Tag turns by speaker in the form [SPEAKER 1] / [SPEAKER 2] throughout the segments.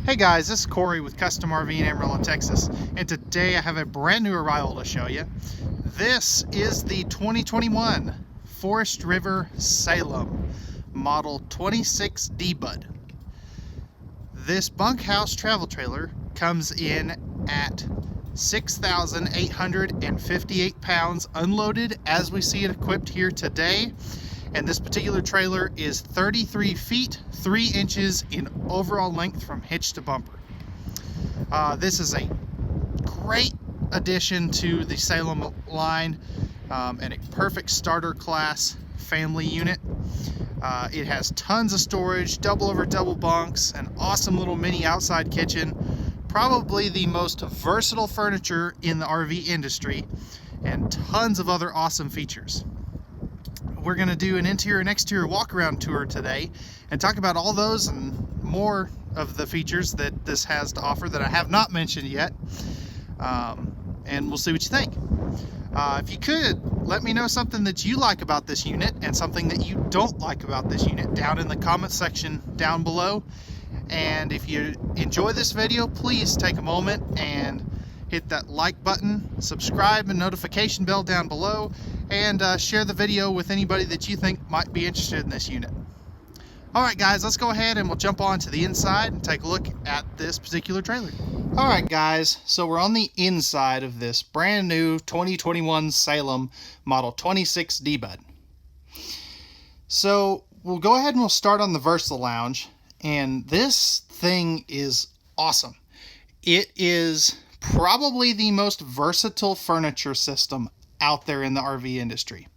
[SPEAKER 1] Hey guys, this is Corey with Custom RV in Amarillo, Texas, and today I have a brand new arrival to show you. This is the 2021 Forest River Salem Model 26DBUD. This bunkhouse travel trailer comes in at 6,858 pounds unloaded as we see it equipped here today. And this particular trailer is 33 feet 3 inches in overall length from hitch to bumper. This is a great addition to the Salem line and a perfect starter class family unit. It has tons of storage, double over double bunks, an awesome little mini outside kitchen, probably the most versatile furniture in the RV industry, and tons of other awesome features. We're going to do an interior and exterior walk around tour today and talk about all those and more of the features that this has to offer that I have not mentioned yet, and we'll see what you think. If you could, let me know something that you like about this unit and something that you don't like about this unit down in the comment section down below. And if you enjoy this video, please take a moment and hit that like button, subscribe and notification bell down below, and share the video with anybody that you think might be interested in this unit. Alright guys, let's go ahead and we'll jump on to the inside and take a look at this particular trailer. Alright guys, so we're on the inside of this brand new 2021 Salem Model 26DBUD. So we'll go ahead and we'll start on the Versa Lounge, and this thing is awesome. It is probably the most versatile furniture system out there in the RV industry.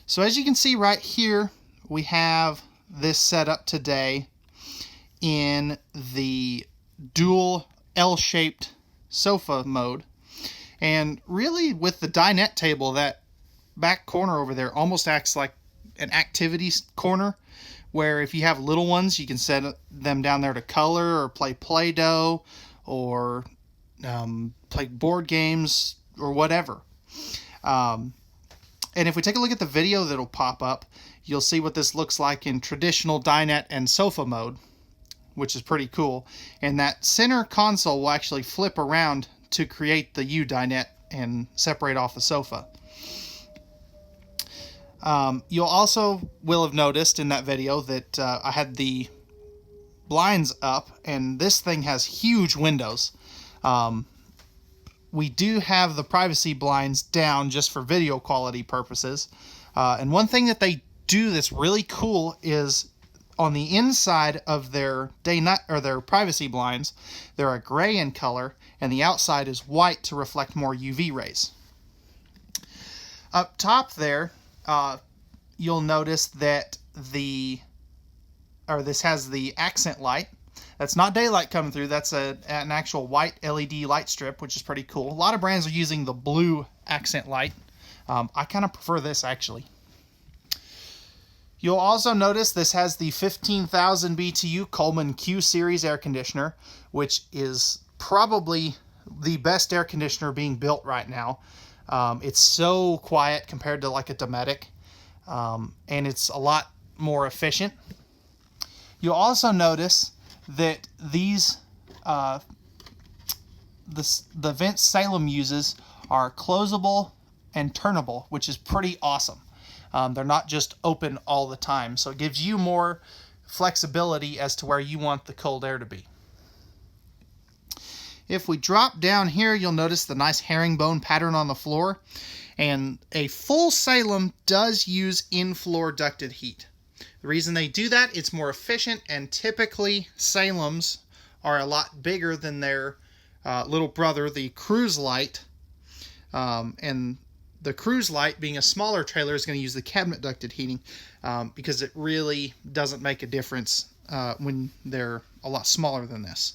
[SPEAKER 1] So as you can see right here, we have this set up today in the dual L-shaped sofa mode, and really with the dinette table, that back corner over there almost acts like an activities corner, where if you have little ones, you can set them down there to color or play Play-Doh or play board games or whatever. And if we take a look at the video that'll pop up, you'll see what this looks like in traditional dinette and sofa mode, which is pretty cool. And that center console will actually flip around to create the U dinette and separate off the sofa. You'll also will have noticed in that video that I had the blinds up, and this thing has huge windows. We do have the privacy blinds down just for video quality purposes. And one thing that they do that's really cool is on the inside of their their privacy blinds, they're a gray in color, and the outside is white to reflect more UV rays. Up top there, you'll notice that this has the accent light. That's not daylight coming through. That's an actual white LED light strip, which is pretty cool. A lot of brands are using the blue accent light. I kind of prefer this, actually. You'll also notice this has the 15,000 BTU Coleman Q Series air conditioner, which is probably the best air conditioner being built right now. It's so quiet compared to like a Dometic, and it's a lot more efficient. You'll also notice that these the vents Salem uses are closable and turnable, which is pretty awesome. They're not just open all the time, so it gives you more flexibility as to where you want the cold air to be. If we drop down here, you'll notice the nice herringbone pattern on the floor, and a full Salem does use in-floor ducted heat. The reason they do that, it's more efficient, and typically Salems are a lot bigger than their little brother, the Cruise Light. And the Cruise Light, being a smaller trailer, is going to use the cabinet ducted heating because it really doesn't make a difference when they're a lot smaller than this.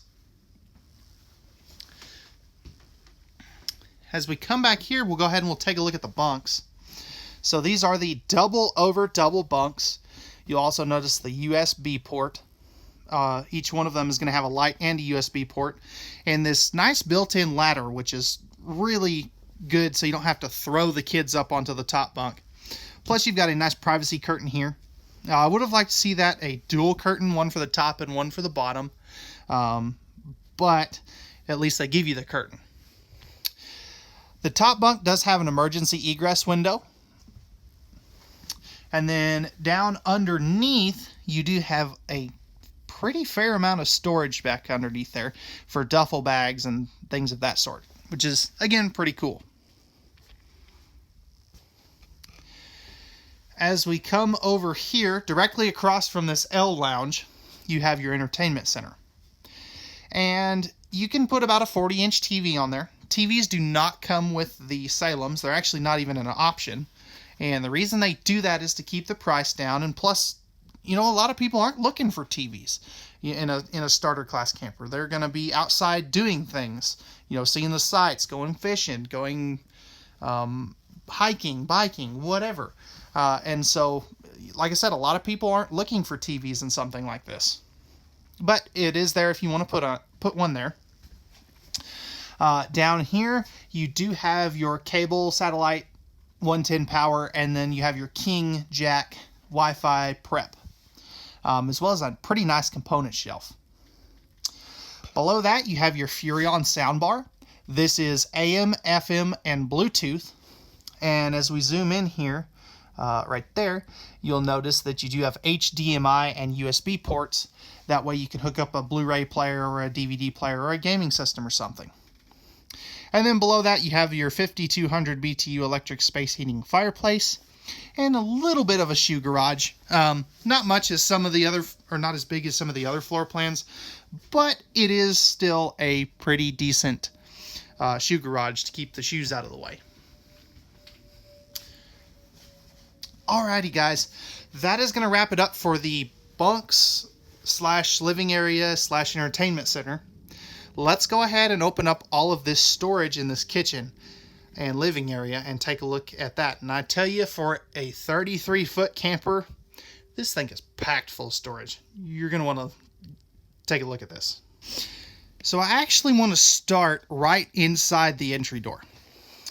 [SPEAKER 1] As we come back here, we'll go ahead and we'll take a look at the bunks. So these are the double over double bunks. You'll also notice the USB port. Each one of them is going to have a light and a USB port. And this nice built-in ladder, which is really good so you don't have to throw the kids up onto the top bunk. Plus you've got a nice privacy curtain here. I would have liked to see that a dual curtain, one for the top and one for the bottom, but at least they give you the curtain. The top bunk does have an emergency egress window. And then down underneath, you do have a pretty fair amount of storage back underneath there for duffel bags and things of that sort, which is, again, pretty cool. As we come over here, directly across from this L lounge, you have your entertainment center. And you can put about a 40-inch TV on there. TVs do not come with the Salems. They're actually not even an option. And the reason they do that is to keep the price down. And plus, you know, a lot of people aren't looking for TVs in a starter class camper. They're going to be outside doing things, you know, seeing the sights, going fishing, going hiking, biking, whatever. And so, like I said, a lot of people aren't looking for TVs in something like this. But it is there if you want to put one there. Down here, you do have your cable, satellite, 110 power, and then you have your King Jack Wi-Fi prep, as well as a pretty nice component shelf. Below that, you have your Furrion soundbar. This is AM, FM, and Bluetooth. And as we zoom in here, right there, you'll notice that you do have HDMI and USB ports. That way you can hook up a Blu-ray player or a DVD player or a gaming system or something. And then below that, you have your 5200 BTU electric space heating fireplace and a little bit of a shoe garage. Not much as some of the other, or not as big as some of the other floor plans, but it is still a pretty decent shoe garage to keep the shoes out of the way. Alrighty, guys, that is going to wrap it up for the bunks / living area / entertainment center. Let's go ahead and open up all of this storage in this kitchen and living area and take a look at that. And I tell you, for a 33-foot camper, this thing is packed full of storage. You're going to want to take a look at this. So I actually want to start right inside the entry door.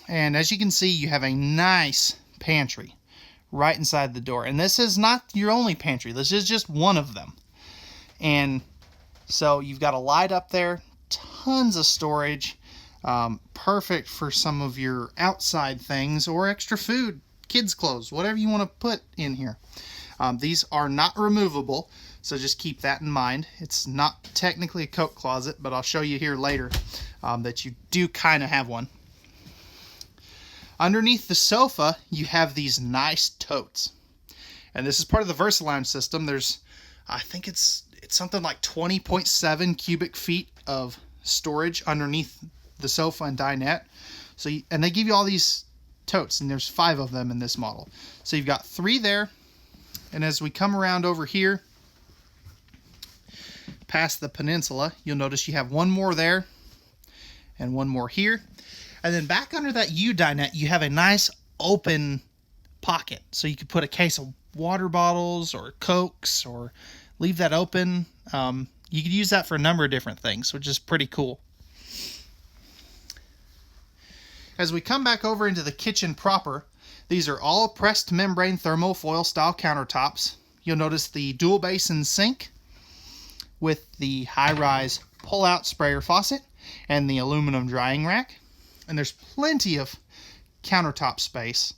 [SPEAKER 1] And as you can see, you have a nice pantry right inside the door. And this is not your only pantry. This is just one of them. And so you've got a light up there. Tons of storage, perfect for some of your outside things or extra food, kids' clothes, whatever you want to put in here. These are not removable, so just keep that in mind. It's not technically a coat closet, but I'll show you here later that you do kind of have one. Underneath the sofa, you have these nice totes. And this is part of the VersaLounge system. There's, I think it's something like 20.7 cubic feet of storage underneath the sofa and dinette. So, and they give you all these totes, and there's 5 of them in this model. So you've got 3 there. And as we come around over here, past the peninsula, you'll notice you have 1 more there and 1 more here. And then back under that U dinette, you have a nice open pocket. So you could put a case of water bottles or Cokes or leave that open. You could use that for a number of different things, which is pretty cool. As we come back over into the kitchen proper, these are all pressed membrane thermofoil style countertops. You'll notice the dual basin sink with the high-rise pull-out sprayer faucet and the aluminum drying rack. And there's plenty of countertop space,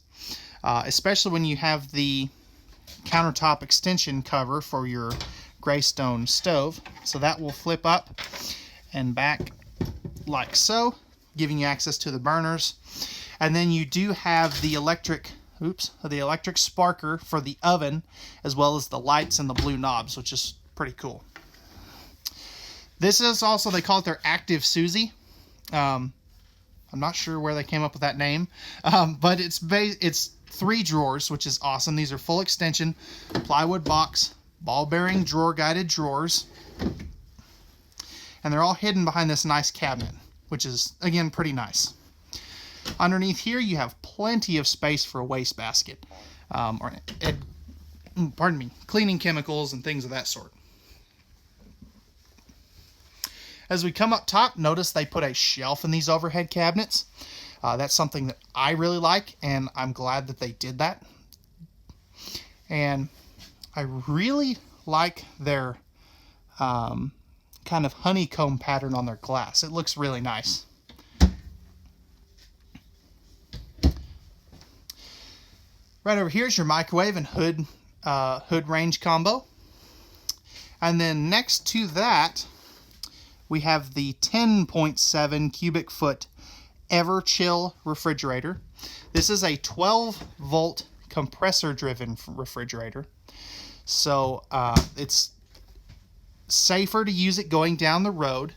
[SPEAKER 1] especially when you have the countertop extension cover for your Greystone stove. So that will flip up and back like so, giving you access to the burners. And then you do have the electric sparker for the oven, as well as the lights and the blue knobs, which is pretty cool. This is also, they call it their Active Susie. I'm not sure where they came up with that name, but it's 3 drawers, which is awesome. These are full extension, plywood box, ball bearing drawer guided drawers, and they're all hidden behind this nice cabinet, which is, again, pretty nice. Underneath here, you have plenty of space for a wastebasket, cleaning chemicals and things of that sort. As we come up top, notice they put a shelf in these overhead cabinets. That's something that I really like, and I'm glad that they did that. And I really like their kind of honeycomb pattern on their glass. It looks really nice. Right over here is your microwave and hood range combo. And then next to that, we have the 10.7 cubic foot Everchill refrigerator. This is a 12 volt compressor driven refrigerator. So it's safer to use it going down the road.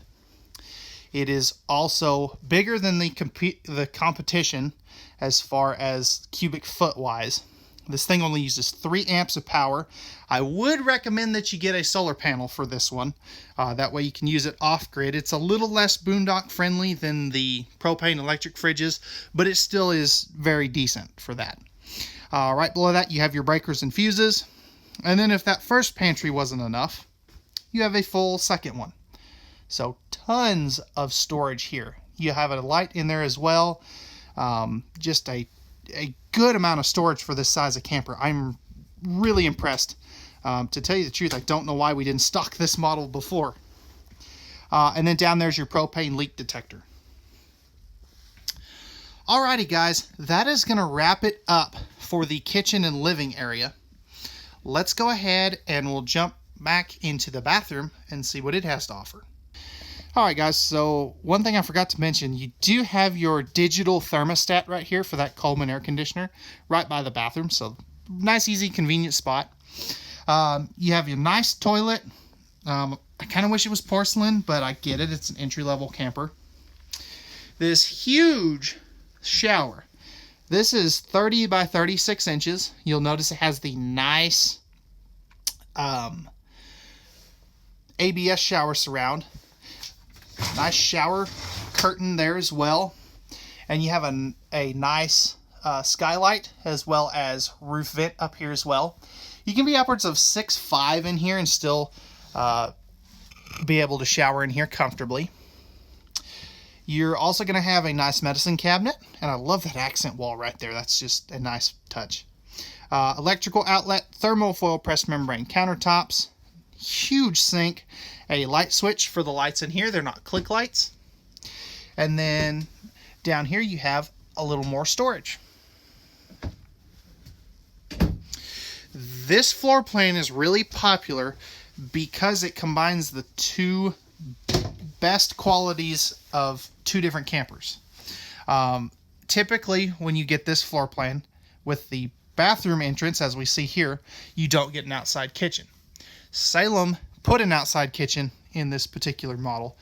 [SPEAKER 1] It is also bigger than the competition as far as cubic foot wise. This thing only uses 3 amps of power. I would recommend that you get a solar panel for this one. That way you can use it off-grid. It's a little less boondock friendly than the propane electric fridges, but it still is very decent for that. Right below that you have your breakers and fuses. And then if that first pantry wasn't enough, you have a full second one. So tons of storage here. You have a light in there as well. Just a good amount of storage for this size of camper. I'm really impressed. To tell you the truth, I don't know why we didn't stock this model before. And then down there's your propane leak detector. Alrighty guys, that is going to wrap it up for the kitchen and living area. Let's go ahead and we'll jump back into the bathroom and see what it has to offer. Alright guys, so one thing I forgot to mention, you do have your digital thermostat right here for that Coleman air conditioner right by the bathroom, so nice, easy, convenient spot. You have your nice toilet. I kind of wish it was porcelain, but I get it, it's an entry-level camper. This huge shower. This is 30 by 36 inches. You'll notice it has the nice ABS shower surround. Nice shower curtain there as well. And you have a nice skylight as well as roof vent up here as well. You can be upwards of 6'5" in here and still be able to shower in here comfortably. You're also going to have a nice medicine cabinet, and I love that accent wall right there. That's just a nice touch. Electrical outlet, thermofoil pressed membrane countertops, huge sink, a light switch for the lights in here. They're not click lights. And then down here you have a little more storage. This floor plan is really popular because it combines the two best qualities of two different campers. Typically, when you get this floor plan with the bathroom entrance, as we see here, you don't get an outside kitchen. Salem put an outside kitchen in this particular model,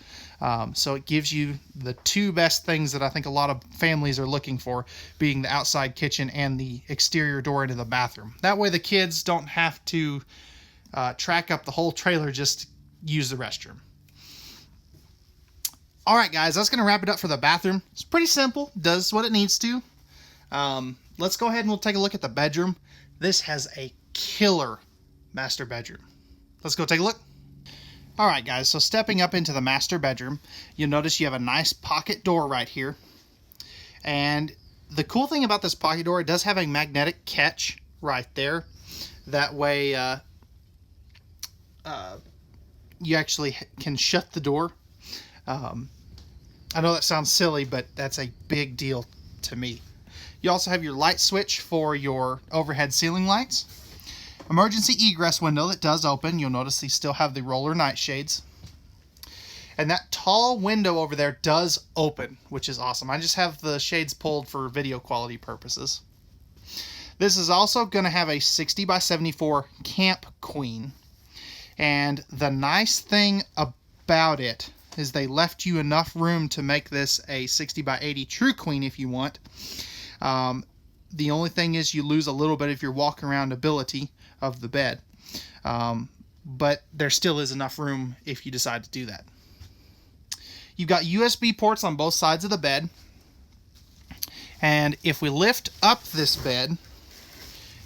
[SPEAKER 1] so it gives you the two best things that I think a lot of families are looking for, being the outside kitchen and the exterior door into the bathroom. That way the kids don't have to track up the whole trailer just to use the restroom. Alright guys, that's going to wrap it up for the bathroom. It's pretty simple, does what it needs to. Let's go ahead and we'll take a look at the bedroom. This has a killer master bedroom. Let's go take a look. Alright guys, so stepping up into the master bedroom, you'll notice you have a nice pocket door right here. And the cool thing about this pocket door, it does have a magnetic catch right there. That way you actually can shut the door. I know that sounds silly, but that's a big deal to me. You also have your light switch for your overhead ceiling lights. Emergency egress window that does open. You'll notice they still have the roller nightshades. And that tall window over there does open, which is awesome. I just have the shades pulled for video quality purposes. This is also going to have a 60 by 74 Camp Queen. And the nice thing about it is they left you enough room to make this a 60 by 80 True Queen if you want. The only thing is you lose a little bit of your walk around ability of the bed. But there still is enough room if you decide to do that. You've got USB ports on both sides of the bed. And if we lift up this bed,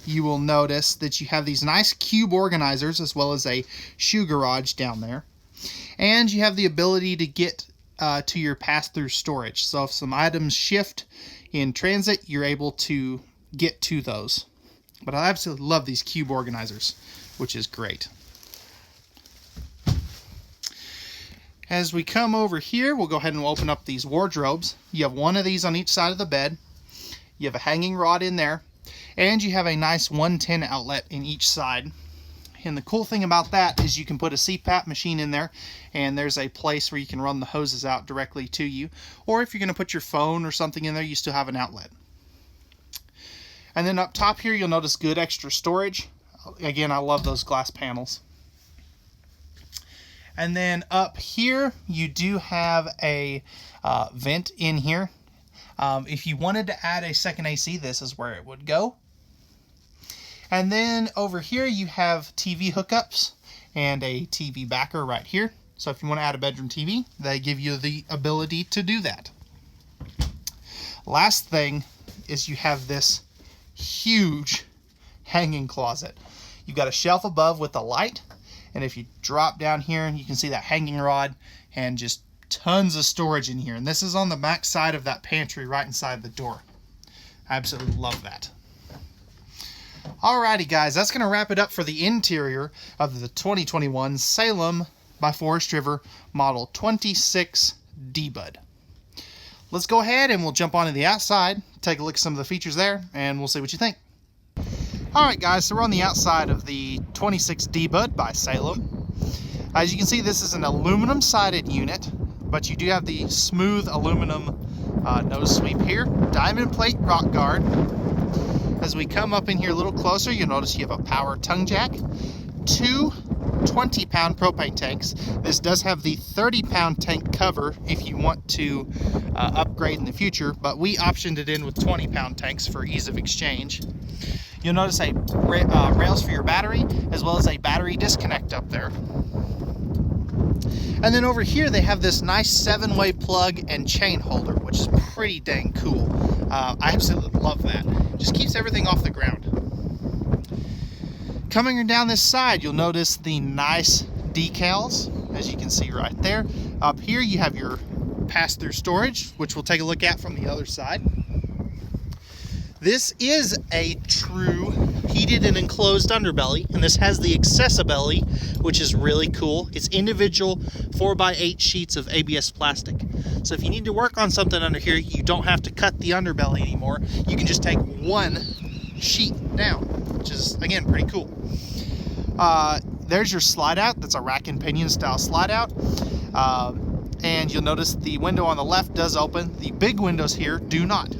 [SPEAKER 1] you will notice that you have these nice cube organizers as well as a shoe garage down there. And you have the ability to get to your pass-through storage. So if some items shift in transit, you're able to get to those. But I absolutely love these cube organizers. which is great. As we come over here, we'll go ahead and open up these wardrobes. You have one of these on each side of the bed. You have a hanging rod in there, and you have a nice 110 outlet in each side. And the cool thing about that is you can put a CPAP machine in there, and there's a place where you can run the hoses out directly to you. Or if you're going to put your phone or something in there, you still have an outlet. And then up top here, you'll notice good extra storage. Again, I love those glass panels. And then up here, you do have a vent in here. If you wanted to add a second AC, this is where it would go. And then over here, you have TV hookups and a TV backer right here. So if you want to add a bedroom TV, they give you the ability to do that. Last thing is you have this huge hanging closet. You've got a shelf above with a light. And if you drop down here, you can see that hanging rod and just tons of storage in here. And this is on the back side of that pantry right inside the door. I absolutely love that. Alrighty guys, that's going to wrap it up for the interior of the 2021 Salem by Forest River Model 26DBUD. Let's go ahead and we'll jump onto the outside, take a look at some of the features there, and we'll see what you think. Alright guys, so we're on the outside of the 26DBUD by Salem. As you can see, this is an aluminum sided unit, but you do have the smooth aluminum nose sweep here, diamond plate rock guard. As we come up in here a little closer, you'll notice you have a power tongue jack, two 20-pound propane tanks. This does have the 30-pound tank cover if you want to upgrade in the future, but we optioned it in with 20-pound tanks for ease of exchange. You'll notice a rails for your battery, as well as a battery disconnect up there. And then over here they have this nice 7-way plug and chain holder, which is pretty dang cool. I absolutely love that. Just keeps everything off the ground. Coming down this side, you'll notice the nice decals, as you can see right there. Up here you have your pass-through storage, which we'll take a look at from the other side. This is a true heated and enclosed underbelly, and this has the accessibility, which is really cool. It's individual 4x8 sheets of ABS plastic. So if you need to work on something under here, you don't have to cut the underbelly anymore. You can just take one sheet down, which is, again, pretty cool. There's your slide out. That's a rack and pinion style slide out. And you'll notice the window on the left does open. The big windows here do not.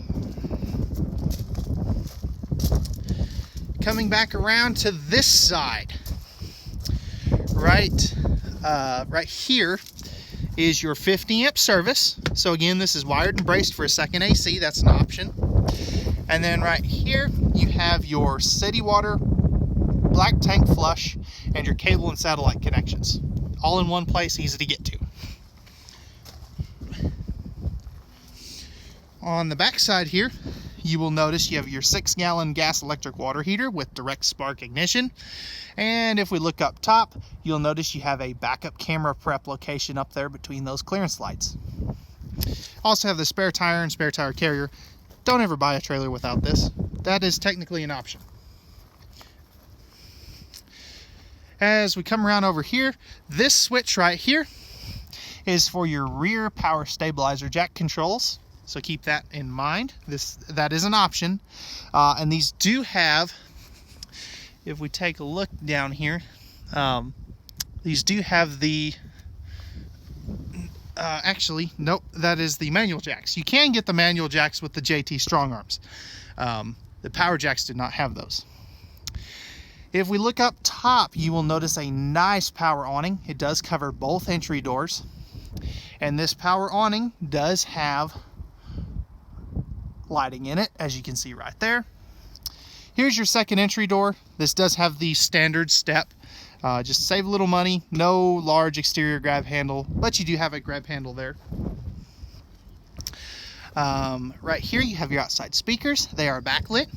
[SPEAKER 1] Coming back around to this side, right here is your 50 amp service. So again, this is wired and braced for a second AC. That's an option. And then right here you have your city water, black tank flush, and your cable and satellite connections, all in one place, easy to get to. On the back side here, you will notice you have your 6-gallon gas electric water heater with direct spark ignition. And if we look up top, you'll notice you have a backup camera prep location up there between those clearance lights. Also have the spare tire and spare tire carrier. Don't ever buy a trailer without this. That is technically an option. As we come around over here, this switch right here is for your rear power stabilizer jack controls. So keep that in mind. That is an option. And these do have, if we take a look down here, these do have the, actually, nope, that is the manual jacks. You can get the manual jacks with the JT Strong Arms. The power jacks do not have those. If we look up top, you will notice a nice power awning. It does cover both entry doors. And this power awning does have lighting in it, as you can see right there. Here's your second entry door. This does have the standard step. Just save a little money. No large exterior grab handle, but you do have a grab handle there. Right here you have your outside speakers. They are backlit.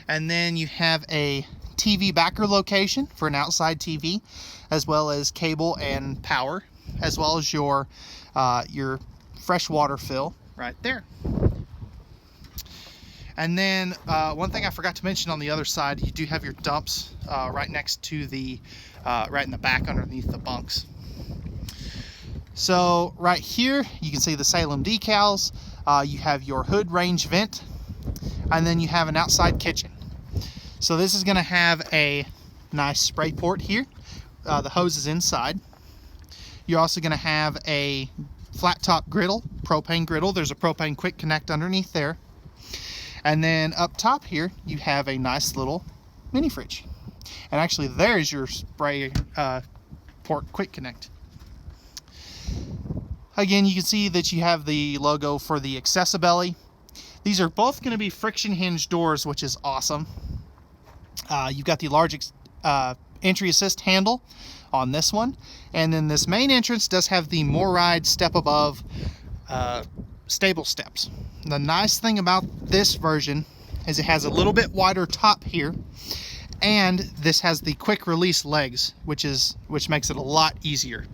[SPEAKER 1] And then you have a TV backer location for an outside TV, as well as cable and power, as well as your fresh water fill right there. And then one thing I forgot to mention on the other side, you do have your dumps right next to the, right in the back underneath the bunks. So right here, you can see the Salem decals. You have your hood range vent, and then you have an outside kitchen. So this is gonna have a nice spray port here. The hose is inside. You're also gonna have a flat top griddle, propane griddle. There's a propane quick connect underneath there. And then up top here, you have a nice little mini fridge. And actually there's your spray port quick connect. Again, you can see that you have the logo for the accessibelly. These are both going to be friction hinge doors, which is awesome. You've got the large entry assist handle on this one. And then this main entrance does have the MORryde step above stable steps. The nice thing about this version is it has a little bit wider top here, and this has the quick release legs, which makes it a lot easier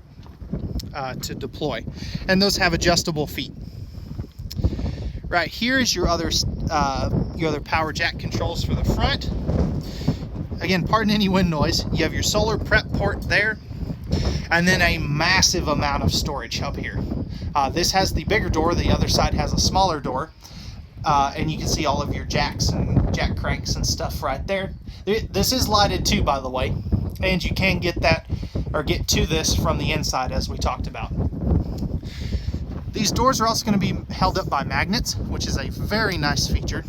[SPEAKER 1] to deploy. And those have adjustable feet. Right here is your other power jack controls for the front. Again, pardon any wind noise. You have your solar prep port there, and then a massive amount of storage up here. This has the bigger door, the other side has a smaller door, and you can see all of your jacks and jack cranks and stuff right there. This is lighted too, by the way, and you can get that or get to this from the inside, as we talked about. These doors are also going to be held up by magnets, which is a very nice feature.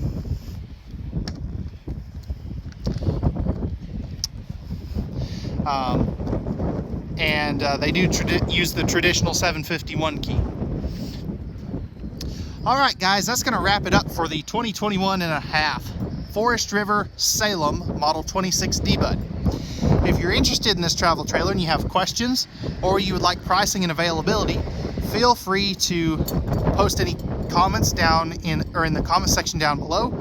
[SPEAKER 1] And they do use the traditional 751 key. All right, guys, that's going to wrap it up for the 2021.5 Forest River Salem Model 26DBUD. If you're interested in this travel trailer and you have questions, or you would like pricing and availability, feel free to post any comments down in the comment section down below.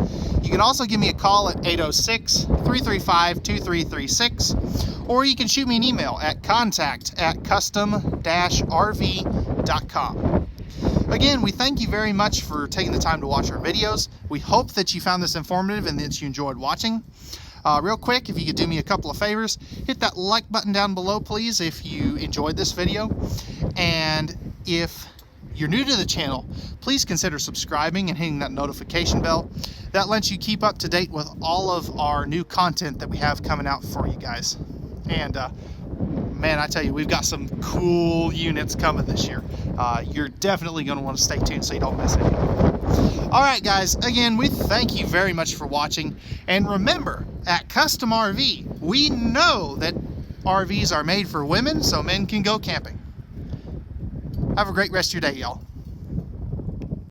[SPEAKER 1] You can also give me a call at 806-335-2336, or you can shoot me an email at contact@custom-rv.com. Again, we thank you very much for taking the time to watch our videos. We hope that you found this informative and that you enjoyed watching. Real quick, if you could do me a couple of favors, hit that like button down below, please, if you enjoyed this video. And if you're new to the channel, please consider subscribing and hitting that notification bell. That lets you keep up to date with all of our new content that we have coming out for you guys. And man, I tell you, we've got some cool units coming this year. You're definitely going to want to stay tuned so you don't miss anything. All right, guys, again, we thank you very much for watching. And remember, at Custom RV, we know that RVs are made for women so men can go camping. Have a great rest of your day, y'all.